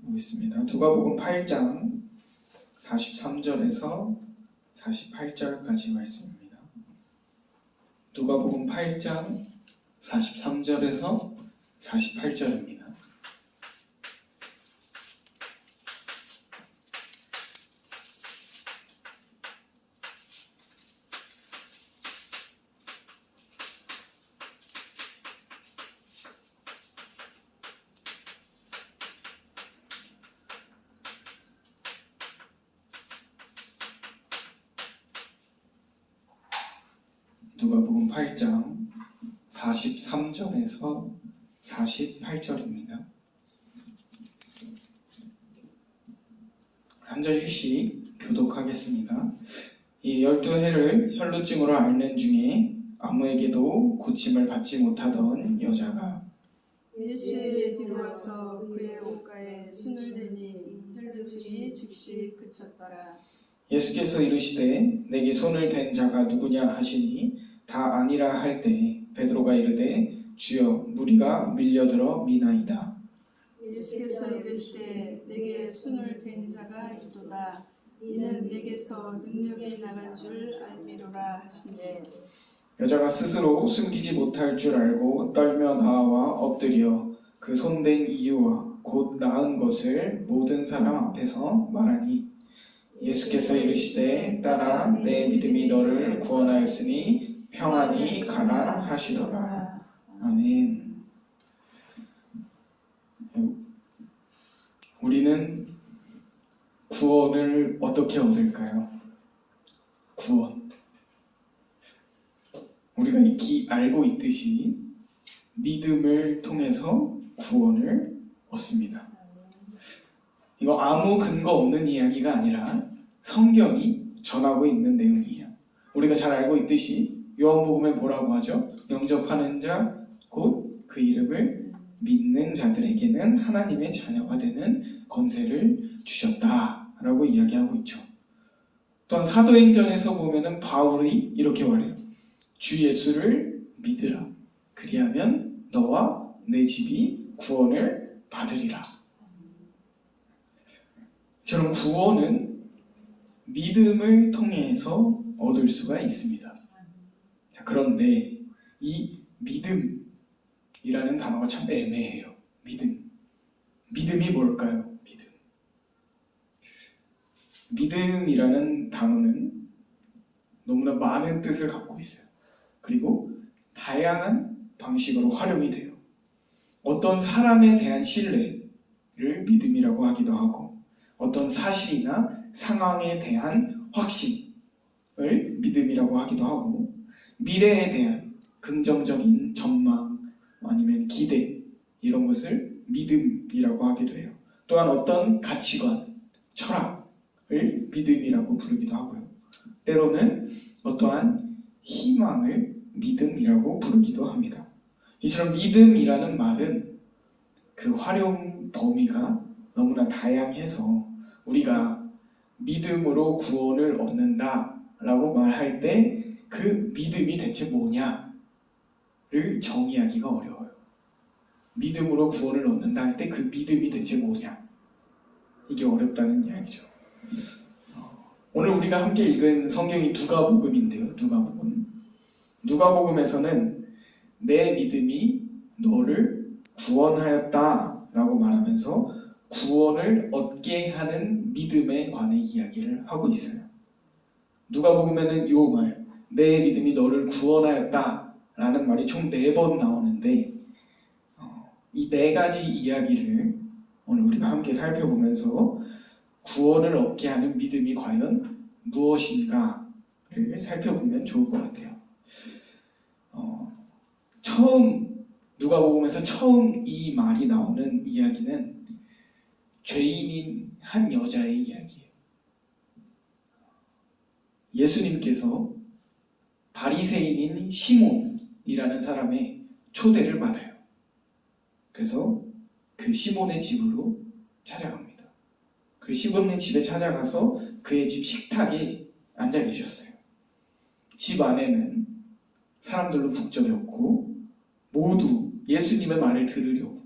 보겠습니다. 누가복음 8장 43절에서 48절까지 말씀입니다. 누가복음 8장 43절에서 48절입니다. 누가복음 8장 43절에서 48절입니다. 한 절씩 교독하겠습니다. 이 12해를 혈루증으로 앓는 중에 아무에게도 고침을 받지 못하던 여자가 예수의 뒤로 와서 그의 옷가에 손을 대니 혈루증이 즉시 그쳤더라. 예수께서 이르시되 내게 손을 댄 자가 누구냐 하시니 다 아니라 할 때 베드로가 이르되 주여 무리가 밀려들어 미나이다. 예수께서 이르시되 내게 손을 댄 자가 있도다. 이는 내게서 능력이 나간 줄 알미로라 하시되 여자가 스스로 숨기지 못할 줄 알고 떨며 나와 엎드려 그 손댄 이유와 곧 나은 것을 모든 사람 앞에서 말하니 예수께서 이르시되 딸아 내 믿음이 너를 구원하였으니 평안히 가라 하시더라. 아멘. 우리는 구원을 어떻게 얻을까요? 구원. 우리가 익히 알고 있듯이 믿음을 통해서 구원을 얻습니다. 이거 아무 근거 없는 이야기가 아니라 성경이 전하고 있는 내용이에요. 우리가 잘 알고 있듯이 요한복음에 뭐라고 하죠? 영접하는 자, 곧 그 이름을 믿는 자들에게는 하나님의 자녀가 되는 권세를 주셨다라고 이야기하고 있죠. 또한 사도행전에서 보면은 바울이 이렇게 말해요. 주 예수를 믿으라. 그리하면 너와 내 집이 구원을 받으리라. 저는 구원은 믿음을 통해서 얻을 수가 있습니다. 자, 그런데 이 믿음이라는 단어가 참 애매해요. 믿음이 뭘까요? 믿음이라는 단어는 너무나 많은 뜻을 갖고 있어요. 그리고 다양한 방식으로 활용이 돼요. 어떤 사람에 대한 신뢰를 믿음이라고 하기도 하고 어떤 사실이나 상황에 대한 확신을 믿음이라고 하기도 하고 미래에 대한 긍정적인 전망 아니면 기대 이런 것을 믿음이라고 하기도 해요. 또한 어떤 가치관, 철학을 믿음이라고 부르기도 하고요. 때로는 어떠한 희망을 믿음이라고 부르기도 합니다. 이처럼 믿음이라는 말은 그 활용 범위가 너무나 다양해서 우리가 믿음으로 구원을 얻는다 라고 말할 때 그 믿음이 대체 뭐냐를 정의하기가 어려워요. 믿음으로 구원을 얻는다 할 때 그 믿음이 대체 뭐냐, 이게 어렵다는 이야기죠. 오늘 우리가 함께 읽은 성경이 누가복음인데요. 누가복음에서는 내 믿음이 너를 구원하였다 라고 말하면서 구원을 얻게 하는 믿음에 관해 이야기를 하고 있어요. 누가복음에는 이 말, 내 믿음이 너를 구원하였다 라는 말이 총 4번 나오는데 이 4가지 이야기를 오늘 우리가 함께 살펴보면서 구원을 얻게 하는 믿음이 과연 무엇인가를 살펴보면 좋을 것 같아요. 누가복음에서 처음 이 말이 나오는 이야기는 죄인인 한 여자의 이야기예요. 예수님께서 바리새인인 시몬이라는 사람의 초대를 받아요. 그래서 그 시몬의 집으로 찾아갑니다. 그 시몬의 집에 찾아가서 그의 집 식탁에 앉아 계셨어요. 집 안에는 사람들로 북적였고 모두 예수님의 말을 들으려고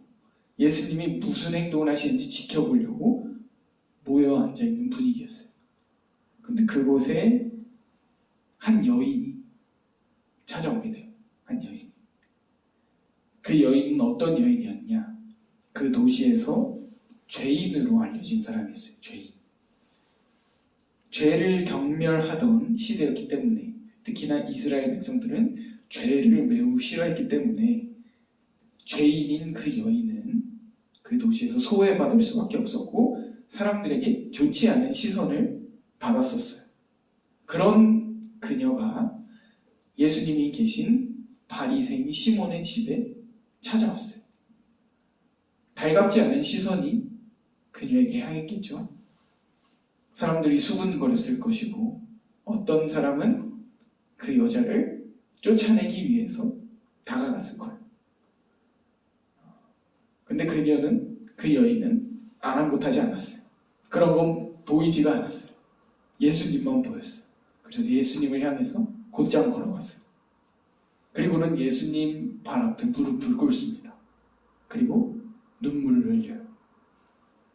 예수님이 무슨 행동을 하시는지 지켜보려고 모여 앉아있는 분위기였어요. 근데 그곳에 한 여인이 찾아오게 돼요. 한 여인. 그 여인은 어떤 여인이었냐? 그 도시에서 죄인으로 알려진 사람이었어요. 죄인. 죄를 경멸하던 시대였기 때문에, 특히나 이스라엘 백성들은 죄를 매우 싫어했기 때문에 죄인인 그 여인은 그 도시에서 소외받을 수밖에 없었고 사람들에게 좋지 않은 시선을 받았었어요. 그런 그녀가 예수님이 계신 바리새인 시몬의 집에 찾아왔어요. 달갑지 않은 시선이 그녀에게 향했겠죠. 사람들이 수군거렸을 것이고 어떤 사람은 그 여자를 쫓아내기 위해서 다가갔을 거예요. 근데 그 여인은 아랑곳하지 않았어요. 그런 건 보이지가 않았어요. 예수님만 보였어요. 그래서 예수님을 향해서 곧장 걸어갔어요. 그리고는 예수님 발 앞에 무릎을 꿇습니다. 그리고 눈물을 흘려요.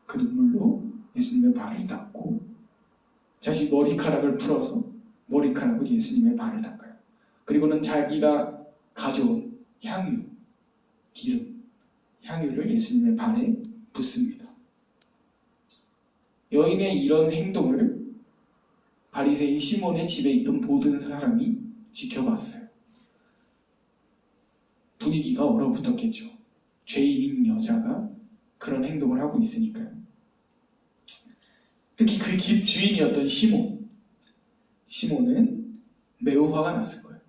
그 눈물로 예수님의 발을 닦고 자신 머리카락을 풀어서 머리카락으로 예수님의 발을 닦아요. 그리고는 자기가 가져온 향유, 기름, 향유를 예수님의 발에 붓습니다. 여인의 이런 행동을 바리새인 시몬의 집에 있던 모든 사람이 지켜봤어요. 분위기가 얼어붙었겠죠. 죄인인 여자가 그런 행동을 하고 있으니까요. 특히 그 집 주인이었던 시몬은 매우 화가 났을 거예요.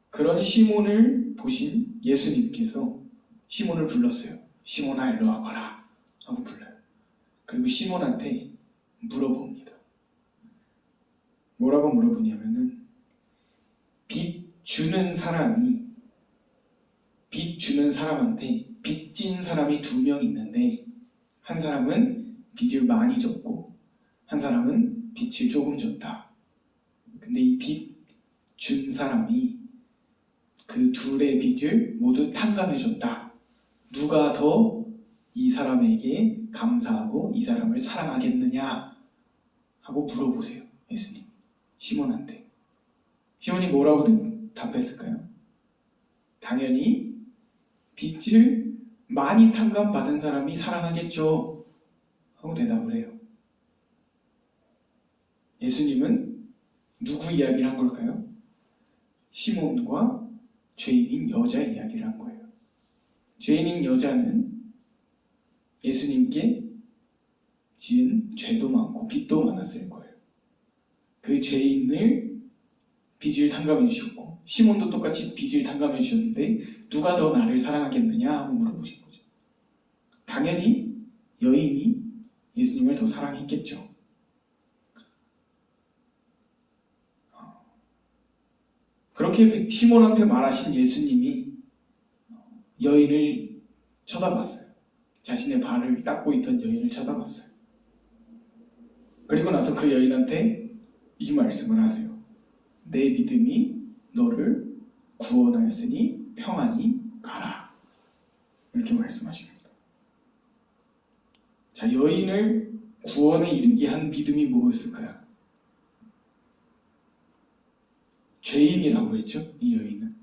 그런 시몬을 보신 예수님께서 시몬을 불렀어요. 시몬아, 일로 와봐라 하고 불러요. 그리고 시몬한테 물어봅니다. 뭐라고 물어보냐면은 빚 주는 사람한테 빚진 사람이 2명 있는데 한 사람은 빚을 많이 졌고 한 사람은 빚을 조금 졌다. 근데 이 빚 준 사람이 그 둘의 빚을 모두 탕감해줬다. 누가 더 이 사람에게 감사하고 이 사람을 사랑하겠느냐 하고 물어보세요. 예수님 시몬한테. 시몬이 뭐라고 답했을까요? 당연히 빚을 많이 탕감받은 사람이 사랑하겠죠 하고 대답을 해요. 예수님은 누구 이야기를 한 걸까요? 시몬과 죄인인 여자 이야기를 한 거예요. 죄인인 여자는 예수님께 지은 죄도 많고 빚도 많았을 거예요. 그 죄인을 빚을 탕감해 주셨고 시몬도 똑같이 빚을 탕감해 주셨는데 누가 더 나를 사랑하겠느냐 하고 물어보신 거죠. 당연히 여인이 예수님을 더 사랑했겠죠. 그렇게 시몬한테 말하신 예수님이 여인을 쳐다봤어요. 자신의 발을 닦고 있던 여인을 쳐다봤어요. 그리고 나서 그 여인한테 이 말씀을 하세요. 내 믿음이 너를 구원하였으니 평안히 가라. 이렇게 말씀하십니다. 자, 여인을 구원에 이르게 한 믿음이 무엇일까요? 죄인이라고 했죠. 이 여인은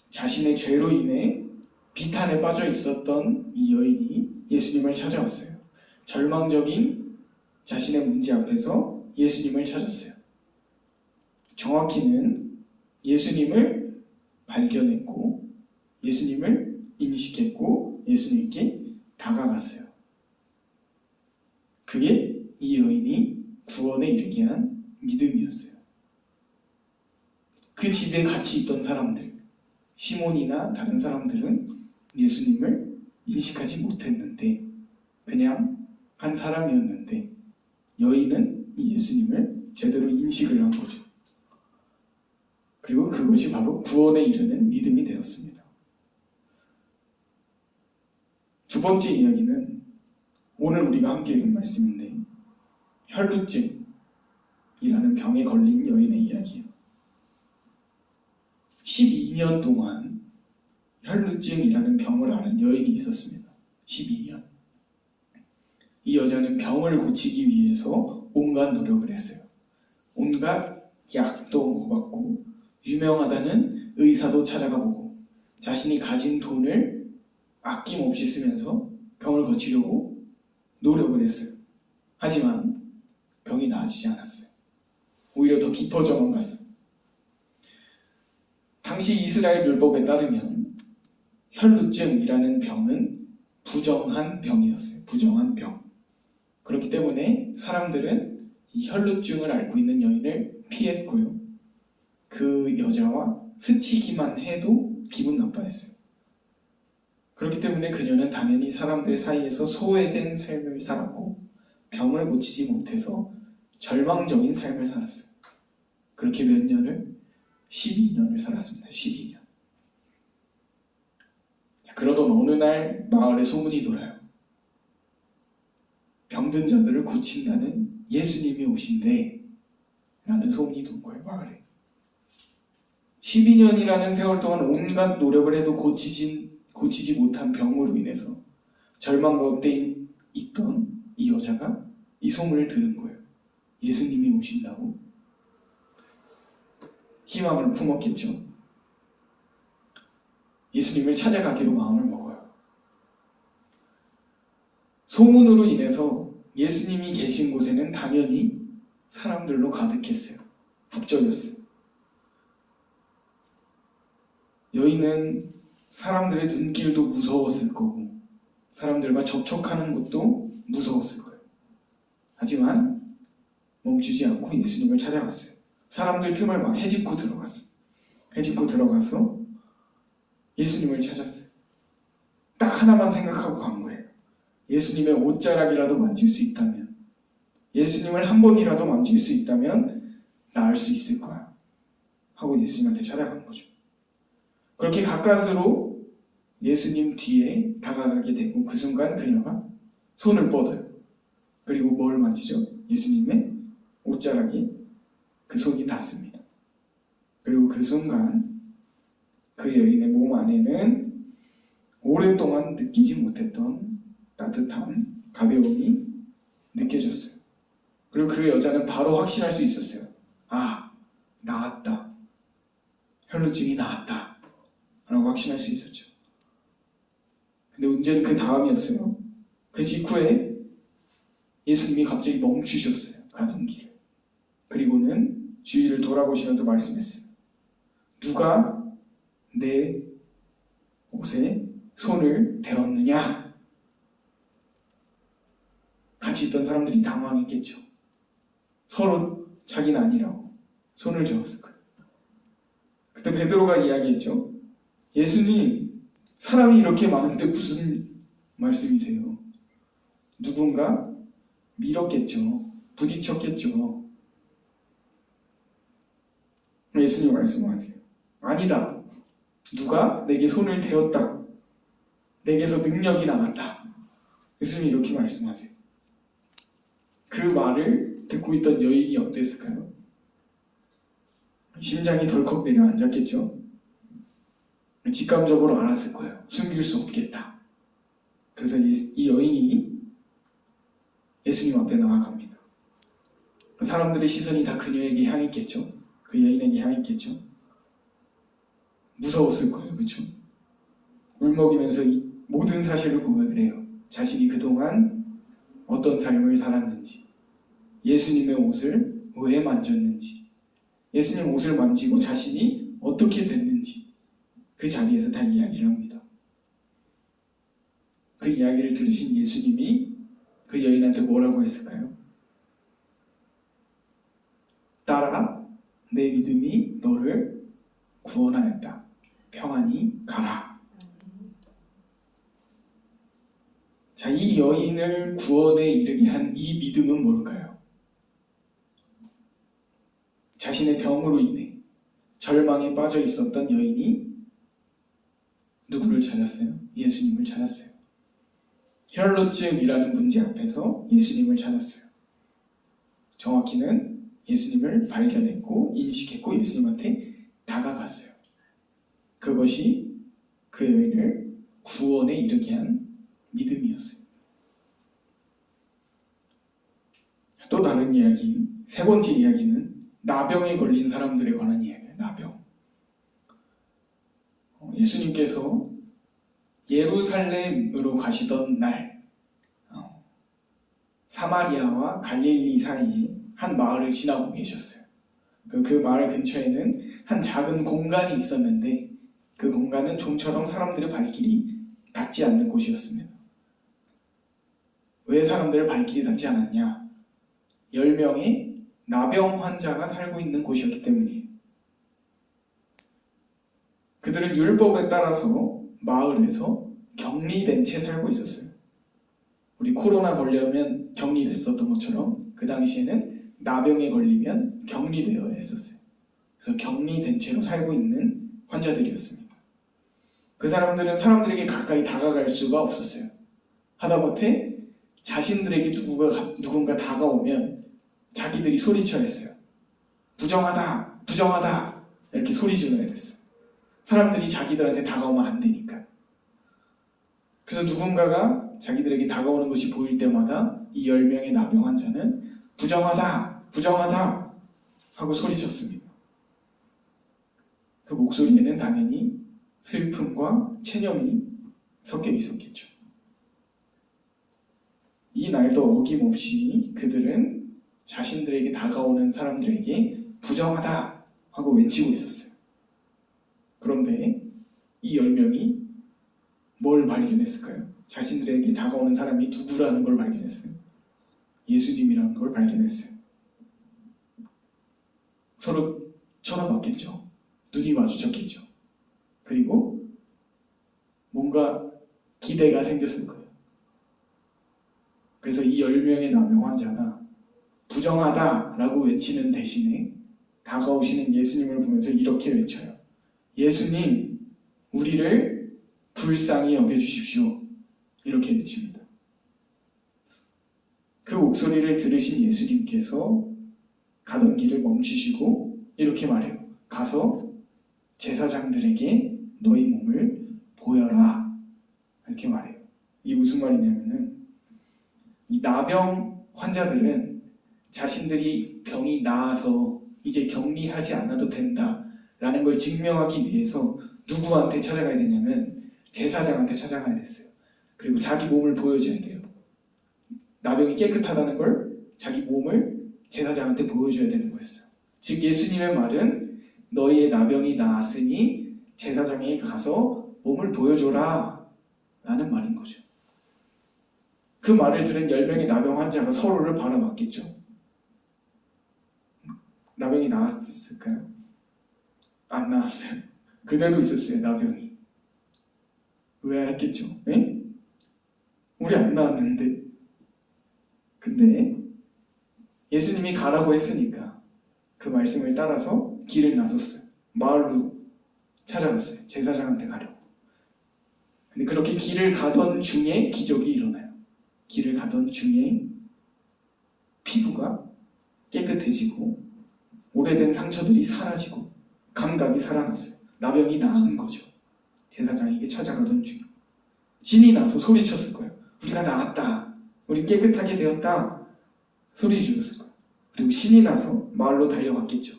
자신의 죄로 인해 비탄에 빠져 있었던 이 여인이 예수님을 찾아왔어요. 절망적인 자신의 문제 앞에서 예수님을 찾았어요. 정확히는 예수님을 발견했고 예수님을 인식했고 예수님께 다가갔어요. 그게 이 여인이 구원에 이르게 한 믿음이었어요. 그 집에 같이 있던 사람들, 시몬이나 다른 사람들은 예수님을 인식하지 못했는데 그냥 한 사람이었는데 여인은 이 예수님을 제대로 인식을 한 거죠. 그리고 그것이 바로 구원에 이르는 믿음이 되었습니다. 두 번째 이야기는 오늘 우리가 함께 읽은 말씀인데 혈루증이라는 병에 걸린 여인의 이야기예요. 12년 동안 혈루증이라는 병을 앓은 여인이 있었습니다. 12년. 이 여자는 병을 고치기 위해서 온갖 노력을 했어요. 온갖 약도 먹어봤고 유명하다는 의사도 찾아가 보고 자신이 가진 돈을 아낌없이 쓰면서 병을 고치려고 노력을 했어요. 하지만 병이 나아지지 않았어요. 오히려 더 깊어져만 갔어요. 당시 이스라엘 율법에 따르면 혈루증이라는 병은 부정한 병이었어요. 부정한 병. 그렇기 때문에 사람들은 이 혈루증을 앓고 있는 여인을 피했고요. 그 여자와 스치기만 해도 기분 나빠했어요. 그렇기 때문에 그녀는 당연히 사람들 사이에서 소외된 삶을 살았고 병을 고치지 못해서 절망적인 삶을 살았어요. 그렇게 몇 년을? 12년을 살았습니다. 12년. 그러던 어느 날 마을에 소문이 돌아요. 병든 자들을 고친다는 예수님이 오신대 라는 소문이 돈 거예요. 마을에. 12년이라는 세월 동안 온갖 노력을 해도 고치지 못한 병으로 인해서 절망 가운데 있던 이 여자가 이 소문을 들은 거예요. 예수님이 오신다고? 희망을 품었겠죠. 예수님을 찾아가기로 마음을 먹어요. 소문으로 인해서 예수님이 계신 곳에는 당연히 사람들로 가득했어요. 북적였어요. 여인은 사람들의 눈길도 무서웠을 거고 사람들과 접촉하는 것도 무서웠을 거예요. 하지만 멈추지 않고 예수님을 찾아갔어요. 사람들 틈을 막 헤집고 들어갔어요. 헤집고 들어가서 예수님을 찾았어요. 딱 하나만 생각하고 간 거예요. 예수님의 옷자락이라도 만질 수 있다면, 예수님을 한 번이라도 만질 수 있다면 나을 수 있을 거야 하고 예수님한테 찾아간 거죠. 그렇게 가까스로 예수님 뒤에 다가가게 되고 그 순간 그녀가 손을 뻗어요. 그리고 뭘 만지죠? 예수님의 옷자락에 그 손이 닿습니다. 그리고 그 순간 그 여인의 몸 안에는 오랫동안 느끼지 못했던 따뜻함, 가벼움이 느껴졌어요. 그리고 그 여자는 바로 확신할 수 있었어요. 아, 나았다. 혈루증이 나았다. 라고 확신할 수 있었죠. 근데 문제는 그 다음이었어요. 그 직후에 예수님이 갑자기 멈추셨어요. 가던 길을. 그리고는 주위를 돌아보시면서 말씀했어요. 누가 내 옷에 손을 대었느냐? 같이 있던 사람들이 당황했겠죠. 서로 자기는 아니라고 손을 저었을 거예요. 그때 베드로가 이야기했죠. 예수님, 사람이 이렇게 많은데 무슨 말씀이세요? 누군가 밀었겠죠. 부딪혔겠죠. 예수님 말씀하세요. 아니다. 누가 내게 손을 대었다. 내게서 능력이 나갔다. 예수님이 이렇게 말씀하세요. 그 말을 듣고 있던 여인이 어땠을까요? 심장이 덜컥 내려앉았겠죠. 직감적으로 알았을 거예요. 숨길 수 없겠다. 그래서 이 여인이 예수님 앞에 나아갑니다. 사람들의 시선이 다 그녀에게 향했겠죠. 그 여인에게 향했겠죠. 무서웠을 거예요. 그렇죠? 울먹이면서 이 모든 사실을 고백을 해요. 자신이 그동안 어떤 삶을 살았는지, 예수님의 옷을 왜 만졌는지, 예수님 옷을 만지고 자신이 어떻게 됐는지 그 자리에서 다 이야기를 합니다. 그 이야기를 들으신 예수님이 그 여인한테 뭐라고 했을까요? 딸아, 내 믿음이 너를 구원하였다. 평안히 가라. 자, 이 여인을 구원에 이르게 한 이 믿음은 뭘까요? 자신의 병으로 인해 절망에 빠져 있었던 여인이 누구를 찾았어요? 예수님을 찾았어요. 혈루증이라는 문제 앞에서 예수님을 찾았어요. 정확히는 예수님을 발견했고 인식했고 예수님한테 다가갔어요. 그것이 그 여인을 구원에 이르게 한 믿음이었어요. 또 다른 이야기, 세 번째 이야기는 나병에 걸린 사람들에 관한 이야기예요. 나병. 예수님께서 예루살렘으로 가시던 날 사마리아와 갈릴리 사이에 한 마을을 지나고 계셨어요. 그 마을 근처에는 한 작은 공간이 있었는데 그 공간은 좀처럼 사람들의 발길이 닿지 않는 곳이었습니다. 왜 사람들의 발길이 닿지 않았냐? 10명의 나병 환자가 살고 있는 곳이었기 때문이에요. 그들은 율법에 따라서 마을에서 격리된 채 살고 있었어요. 우리 코로나 걸려면 격리됐었던 것처럼 그 당시에는 나병에 걸리면 격리되어야 했었어요. 그래서 격리된 채로 살고 있는 환자들이었습니다. 그 사람들은 사람들에게 가까이 다가갈 수가 없었어요. 하다못해 자신들에게 누군가 다가오면 자기들이 소리쳐야 했어요. 부정하다, 부정하다 이렇게 소리 질러야 됐어요. 사람들이 자기들한테 다가오면 안 되니까. 그래서 누군가가 자기들에게 다가오는 것이 보일 때마다 이 10명의 나병 환자는 부정하다, 부정하다 하고 소리쳤습니다. 그 목소리에는 당연히 슬픔과 체념이 섞여 있었겠죠. 이 날도 어김없이 그들은 자신들에게 다가오는 사람들에게 부정하다 하고 외치고 있었어요. 그런데 이 10명이 뭘 발견했을까요? 자신들에게 다가오는 사람이 누구라는 걸 발견했어요. 예수님이라는 걸 발견했어요. 서로 쳐다봤겠죠. 눈이 마주쳤겠죠. 그리고 뭔가 기대가 생겼을 거예요. 그래서 이 10명의 나병 환자가 부정하다라고 외치는 대신에 다가오시는 예수님을 보면서 이렇게 외쳐요. 예수님, 우리를 불쌍히 여겨주십시오. 이렇게 외칩니다. 그 목소리를 들으신 예수님께서 가던 길을 멈추시고 이렇게 말해요. 가서 제사장들에게 너희 몸을 보여라. 이렇게 말해요. 이게 무슨 말이냐면은 이 나병 환자들은 자신들이 병이 나아서 이제 격리하지 않아도 된다라는 걸 증명하기 위해서 누구한테 찾아가야 되냐면 제사장한테 찾아가야 됐어요. 그리고 자기 몸을 보여줘야 돼요. 나병이 깨끗하다는 걸 자기 몸을 제사장한테 보여줘야 되는 거였어요. 즉 예수님의 말은 너희의 나병이 나았으니 제사장에게 가서 몸을 보여줘라 라는 말인 거죠. 그 말을 들은 10명의 나병 환자가 서로를 바라봤겠죠. 나병이 나았을까요? 안 나았어요. 그대로 있었어요. 나병이. 의아했겠죠. 에? 우리 안 나왔는데. 근데 예수님이 가라고 했으니까 그 말씀을 따라서 길을 나섰어요. 마을로 찾아갔어요. 제사장한테 가려고. 근데 그렇게 길을 가던 중에 기적이 일어나요. 길을 가던 중에 피부가 깨끗해지고 오래된 상처들이 사라지고 감각이 살아났어요. 나병이 나은 거죠. 제사장에게 찾아가던 중에 신이 나서 소리쳤을 거예요. 우리가 나았다. 우리 깨끗하게 되었다. 소리 질렀을 거예요. 그리고 신이 나서 마을로 달려갔겠죠.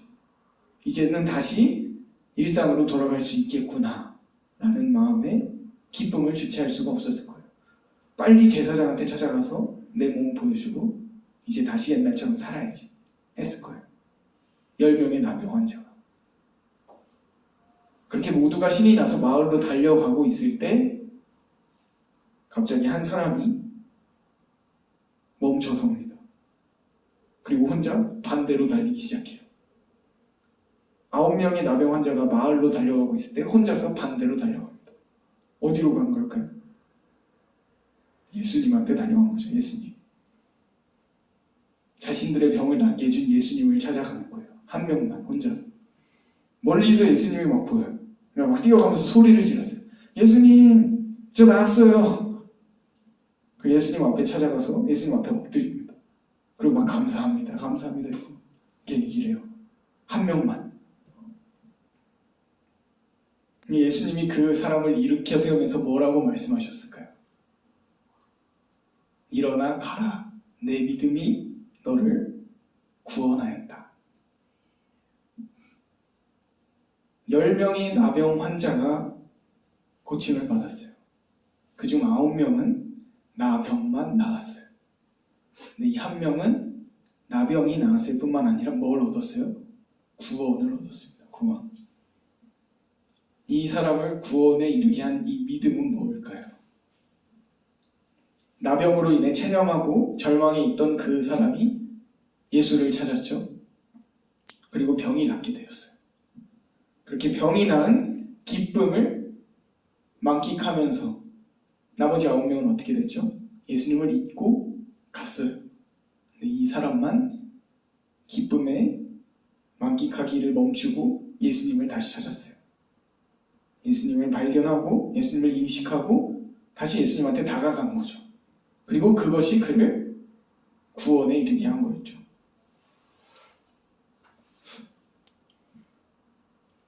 이제는 다시 일상으로 돌아갈 수 있겠구나 라는 마음에 기쁨을 주체할 수가 없었을 거예요. 빨리 제사장한테 찾아가서 내 몸을 보여주고 이제 다시 옛날처럼 살아야지 했을 거예요. 10명의 나병 환자가. 그렇게 모두가 신이 나서 마을로 달려가고 있을 때 갑자기 한 사람이 멈춰섭니다. 그리고 혼자 반대로 달리기 시작해요. 9명의 나병 환자가 마을로 달려가고 있을 때 혼자서 반대로 달려갑니다. 어디로 간 걸까요? 예수님한테 달려간 거죠. 예수님. 자신들의 병을 낫게 해준 예수님을 찾아가는 거예요. 한 명만 혼자서. 멀리서 예수님이 막 보여요. 그냥 막 뛰어가면서 소리를 질렀어요. 예수님, 저 나았어요. 그 예수님 앞에 찾아가서 예수님 앞에 엎드립니다. 그리고 막 감사합니다. 감사합니다. 예수님. 이렇게 얘기를 해요. 한 명만. 예수님이 그 사람을 일으켜 세우면서 뭐라고 말씀하셨을까요? 일어나 가라. 내 믿음이 너를 구원하였다. 10명의 나병 환자가 고침을 받았어요. 그중 9명은 나병만 나았어요. 근데 이 한 명은 나병이 나았을 뿐만 아니라 뭘 얻었어요? 구원을 얻었습니다. 구원. 이 사람을 구원에 이르게 한 이 믿음은 뭘까요? 나병으로 인해 체념하고 절망에 있던 그 사람이 예수를 찾았죠. 그리고 병이 낫게 되었어요. 그렇게 병이 나은 기쁨을 만끽하면서 나머지 9명은 어떻게 됐죠? 예수님을 잊고 갔어요. 근데 이 사람만 기쁨에 만끽하기를 멈추고 예수님을 다시 찾았어요. 예수님을 발견하고 예수님을 인식하고 다시 예수님한테 다가간 거죠. 그리고 그것이 그를 구원에 이르게 한 거였죠.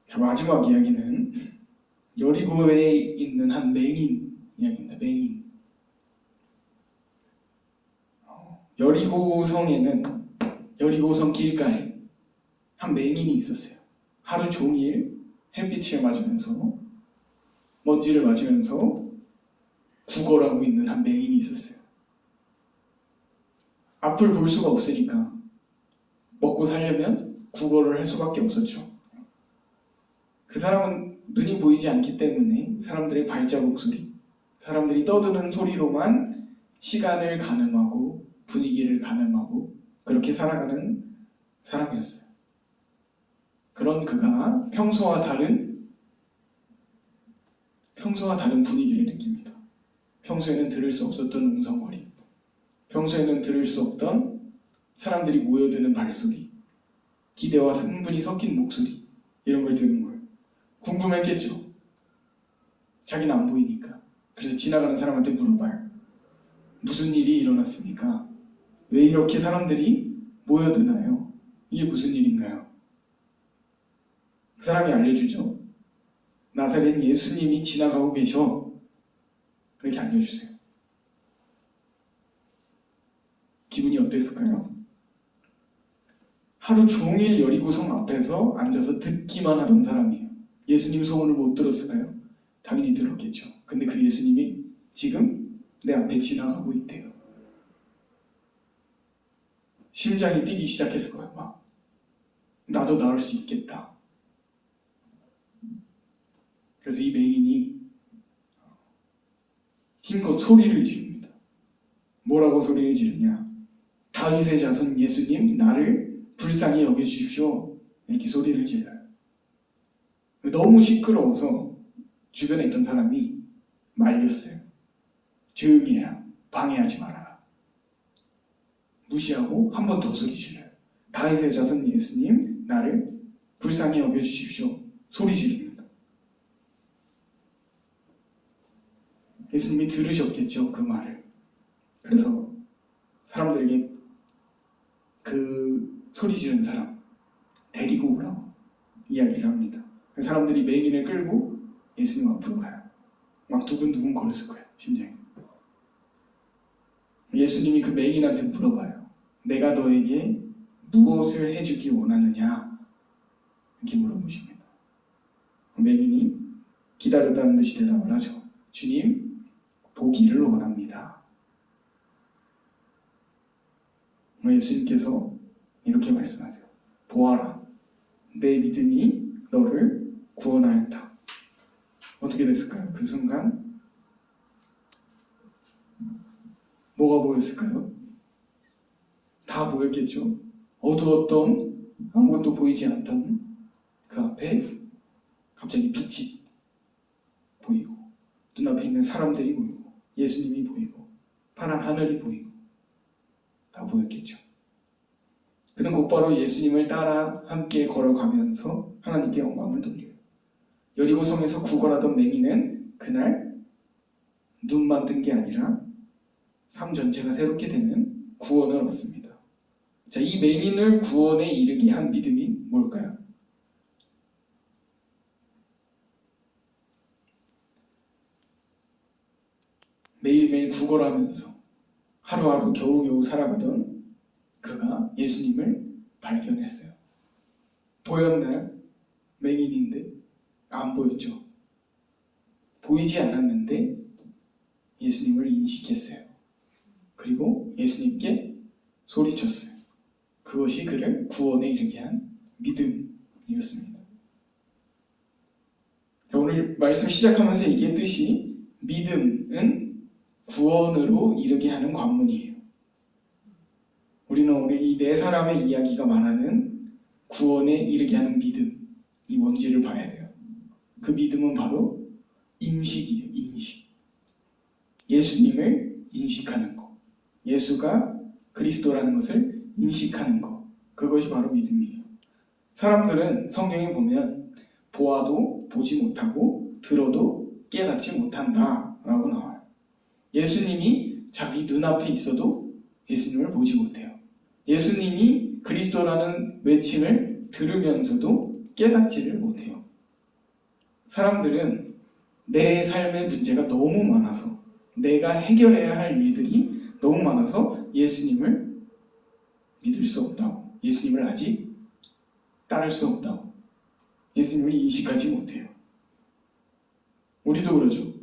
자, 마지막 이야기는 여리고에 있는 한 맹인 이야기입니다. 맹인. 여리고성 길가에 한 맹인이 있었어요. 하루 종일 햇빛을 맞으면서 먼지를 맞으면서 구걸하고 있는 한 맹인이 있었어요. 앞을 볼 수가 없으니까 먹고 살려면 구걸을 할 수밖에 없었죠. 그 사람은 눈이 보이지 않기 때문에 사람들의 발자국 소리, 사람들이 떠드는 소리로만 시간을 가늠하고 분위기를 가늠하고 그렇게 살아가는 사람이었어요. 그런 그가 평소와 다른 분위기를 느낍니다. 평소에는 들을 수 없었던 웅성거림, 평소에는 들을 수 없던 사람들이 모여드는 발소리, 기대와 흥분이 섞인 목소리, 이런 걸 들은 거예요. 궁금했겠죠. 자기는 안 보이니까. 그래서 지나가는 사람한테 물어봐요. 무슨 일이 일어났습니까? 왜 이렇게 사람들이 모여드나요? 이게 무슨 일인가요? 그 사람이 알려주죠. 나사렛 예수님이 지나가고 계셔. 그렇게 알려주세요. 기분이 어땠을까요? 하루 종일 여리고성 앞에서 앉아서 듣기만 하던 사람이에요. 예수님 소원을 못 들었을까요? 당연히 들었겠죠. 근데 그 예수님이 지금 내 앞에 지나가고 있대요. 심장이 뛰기 시작했을 거예요. 막 나도 나올 수 있겠다. 그래서 이 맹인이 힘껏 소리를 지릅니다. 뭐라고 소리를 지르냐? 다윗의 자손 예수님, 나를 불쌍히 여겨주십시오. 이렇게 소리를 질러요. 너무 시끄러워서 주변에 있던 사람이 말렸어요. 조용히 해라. 방해하지 말아라. 무시하고 한 번 더 소리 질러요. 다윗의 자손 예수님, 나를 불쌍히 여겨주십시오. 소리 지릅니다. 예수님이 들으셨겠죠, 그 말을. 그래서 사람들에게 그 소리 지른 사람 데리고 오라고 이야기를 합니다. 사람들이 맹인을 끌고 예수님 앞으로 가요. 막 두근두근 거렸을 거예요, 심장이. 예수님이 그 맹인한테 물어봐요. 내가 너에게 무엇을 해주기 원하느냐? 이렇게 물어보십니다. 맹인이 기다렸다는 듯이 대답을 하죠. 주님, 보기를 원합니다. 예수님께서 이렇게 말씀하세요. 보아라, 내 믿음이 너를 구원하였다. 어떻게 됐을까요? 그 순간 뭐가 보였을까요? 다 보였겠죠. 어두웠던 아무것도 보이지 않던 그 앞에 갑자기 빛이 보이고 눈앞에 있는 사람들이 보이고 예수님이 보이고 파란 하늘이 보이고 다 보였겠죠. 그는 곧바로 예수님을 따라 함께 걸어가면서 하나님께 영광을 돌려요. 여리고성에서 구걸하던 맹인은 그날 눈만 뜬 게 아니라 삶 전체가 새롭게 되는 구원을 얻습니다. 자, 이 맹인을 구원에 이르게 한 믿음이 뭘까요? 매일매일 구걸하면서 하루하루 겨우겨우 살아가던 그가 예수님을 발견했어요. 보였나요? 맹인인데 안 보였죠. 보이지 않았는데 예수님을 인식했어요. 그리고 예수님께 소리쳤어요. 그것이 그를 구원에 이르게 한 믿음이었습니다. 오늘 말씀 시작하면서 얘기했듯이 믿음은 구원으로 이르게 하는 관문이에요. 우리는 오늘 이 네 사람의 이야기가 말하는 구원에 이르게 하는 믿음이 뭔지를 봐야 돼요. 그 믿음은 바로 인식이에요. 인식. 예수님을 인식하는 것. 예수가 그리스도라는 것을 인식하는 것. 그것이 바로 믿음이에요. 사람들은 성경에 보면 보아도 보지 못하고 들어도 깨닫지 못한다 라고 나와요. 예수님이 자기 눈앞에 있어도 예수님을 보지 못해요. 예수님이 그리스도라는 외침을 들으면서도 깨닫지를 못해요. 사람들은 내 삶의 문제가 너무 많아서, 내가 해결해야 할 일들이 너무 많아서 예수님을 믿을 수 없다고, 예수님을 아직 따를 수 없다고, 예수님을 인식하지 못해요. 우리도 그러죠.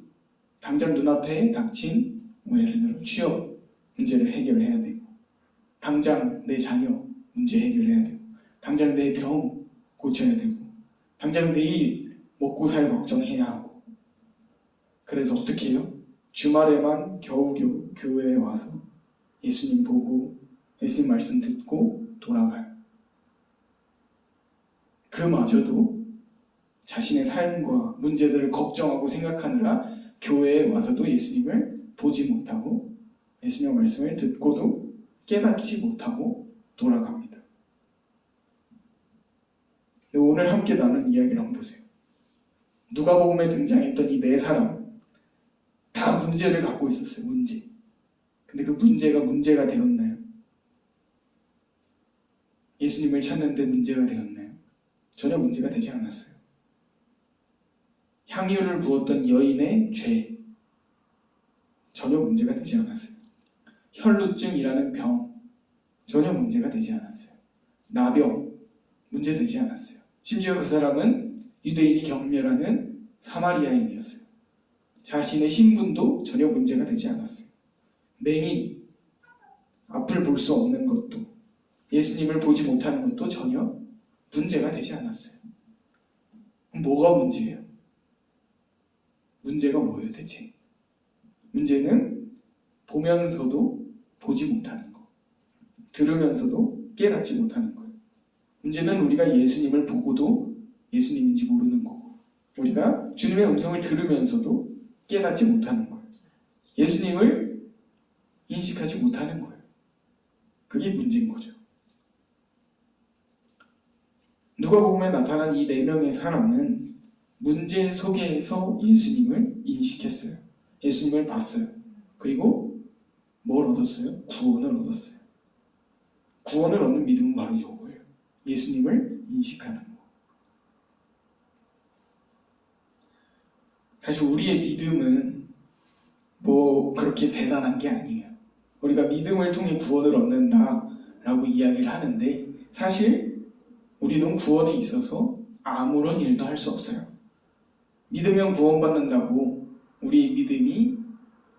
당장 눈앞에 닥친 예를 들어 취업 문제를 해결해야 되고, 당장 내 자녀 문제 해결해야 되고, 당장 내 병 고쳐야 되고, 당장 내일 먹고 살 걱정해야 하고. 그래서 어떻게 해요? 주말에만 겨우겨우 교회에 와서 예수님 보고 예수님 말씀 듣고 돌아가요. 그마저도 자신의 삶과 문제들을 걱정하고 생각하느라 교회에 와서도 예수님을 보지 못하고 예수님의 말씀을 듣고도 깨닫지 못하고 돌아갑니다. 오늘 함께 나눈 이야기를 한번 보세요. 누가복음에 등장했던 이 네 사람 다 문제를 갖고 있었어요. 문제. 근데 그 문제가 문제가 되었나요? 예수님을 찾는데 문제가 되었나요? 전혀 문제가 되지 않았어요. 향유를 부었던 여인의 죄 전혀 문제가 되지 않았어요. 혈루증이라는 병 전혀 문제가 되지 않았어요. 나병 문제되지 않았어요. 심지어 그 사람은 유대인이 경멸하는 사마리아인이었어요. 자신의 신분도 전혀 문제가 되지 않았어요. 맹인, 앞을 볼 수 없는 것도, 예수님을 보지 못하는 것도 전혀 문제가 되지 않았어요. 뭐가 문제예요? 문제가 뭐예요 대체? 문제는 보면서도 보지 못하는 것, 들으면서도 깨닫지 못하는 거예요. 문제는 우리가 예수님을 보고도 예수님인지 모르는 거고, 우리가 주님의 음성을 들으면서도 깨닫지 못하는 거예요. 예수님을 인식하지 못하는 거예요. 그게 문제인 거죠. 누가복음에 나타난 이 네 명의 사람은 문제 속에서 예수님을 인식했어요. 예수님을 봤어요. 그리고 뭘 얻었어요? 구원을 얻었어요. 구원을 얻는 믿음은 바로 이거예요. 예수님을 인식하는 거. 사실 우리의 믿음은 뭐 그렇게 대단한 게 아니에요. 우리가 믿음을 통해 구원을 얻는다라고 이야기를 하는데, 사실 우리는 구원에 있어서 아무런 일도 할 수 없어요. 믿으면 구원받는다고 우리의 믿음이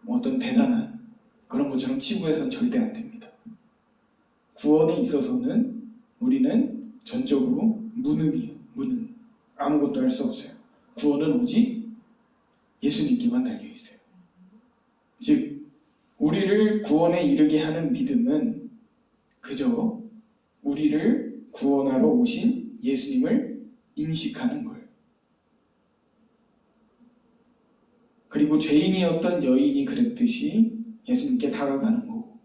어떤 대단한 그런 것처럼 치부해서는 절대 안 됩니다. 구원에 있어서는 우리는 전적으로 무능이에요. 무능. 아무것도 할 수 없어요. 구원은 오직 예수님께만 달려있어요. 즉 우리를 구원에 이르게 하는 믿음은 그저 우리를 구원하러 오신 예수님을 인식하는 거예요. 그리고 죄인이었던 여인이 그랬듯이 예수님께 다가가는 거고,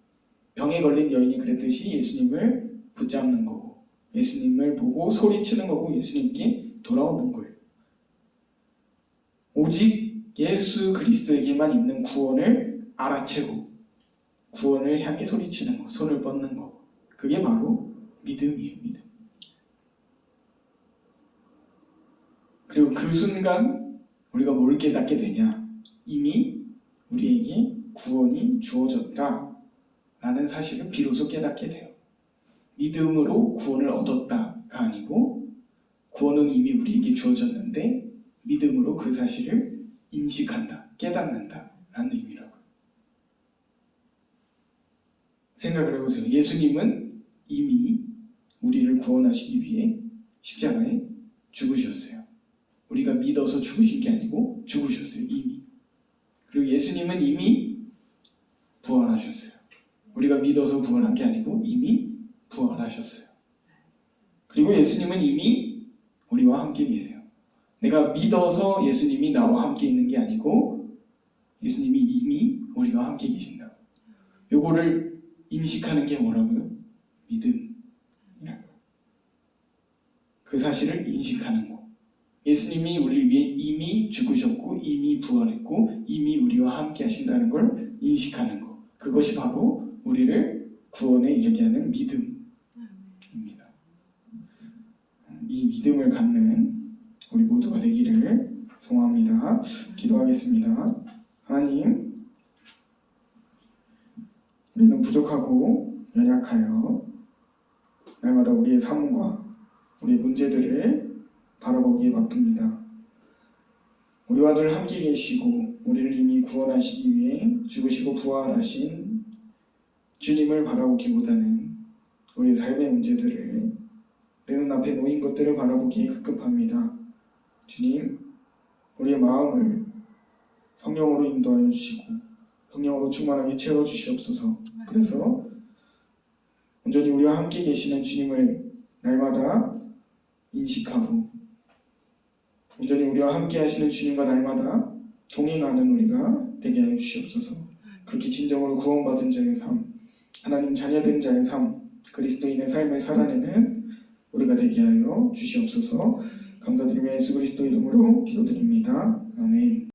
병에 걸린 여인이 그랬듯이 예수님을 붙잡는 거고, 예수님을 보고 소리치는 거고, 예수님께 돌아오는 거예요. 오직 예수 그리스도에게만 있는 구원을 알아채고 구원을 향해 소리치는 거, 손을 뻗는 거, 그게 바로 믿음이에요. 믿음. 그리고 그 순간 우리가 뭘 깨닫게 되냐? 이미 우리에게 구원이 주어졌다 라는 사실을 비로소 깨닫게 돼요. 믿음으로 구원을 얻었다가 아니고 구원은 이미 우리에게 주어졌는데 믿음으로 그 사실을 인식한다, 깨닫는다 라는 의미라고요. 생각을 해보세요. 예수님은 이미 우리를 구원하시기 위해 십자가에 죽으셨어요. 우리가 믿어서 죽으신 게 아니고 죽으셨어요. 이미. 그리고 예수님은 이미 부활하셨어요. 우리가 믿어서 부활한 게 아니고 이미 부활하셨어요. 그리고 예수님은 이미 우리와 함께 계세요. 내가 믿어서 예수님이 나와 함께 있는 게 아니고 예수님이 이미 우리와 함께 계신다. 요거를 인식하는 게 뭐라고요? 믿음이라고요. 그 사실을 인식하는 거. 예수님이 우리를 위해 이미 죽으셨고 이미 부활했고 이미 우리와 함께 하신다는 걸 인식하는 거. 그것이 바로 우리를 구원에 이르게 하는 믿음입니다. 이 믿음을 갖는 우리 모두가 되기를 소망합니다. 기도하겠습니다. 하나님, 우리는 부족하고 연약하여 날마다 우리의 삶과 우리의 문제들을 바라보기에 바쁩니다. 우리와 늘 함께 계시고 우리를 이미 구원하시기 위해 죽으시고 부활하신 주님을 바라보기보다는 우리의 삶의 문제들을 내 눈앞에 놓인 것들을 바라보기에 급급합니다. 주님, 우리의 마음을 성령으로 인도하여 주시고 성령으로 충만하게 채워주시옵소서. 그래서 온전히 우리와 함께 계시는 주님을 날마다 인식하고 온전히 우리와 함께 하시는 주님과 날마다 동행하는 우리가 되게 하여 주시옵소서. 그렇게 진정으로 구원받은 자의 삶, 하나님 자녀된 자의 삶, 그리스도인의 삶을 살아내는 우리가 되게 하여 주시옵소서. 감사드리며 예수 그리스도 이름으로 기도드립니다. 아멘.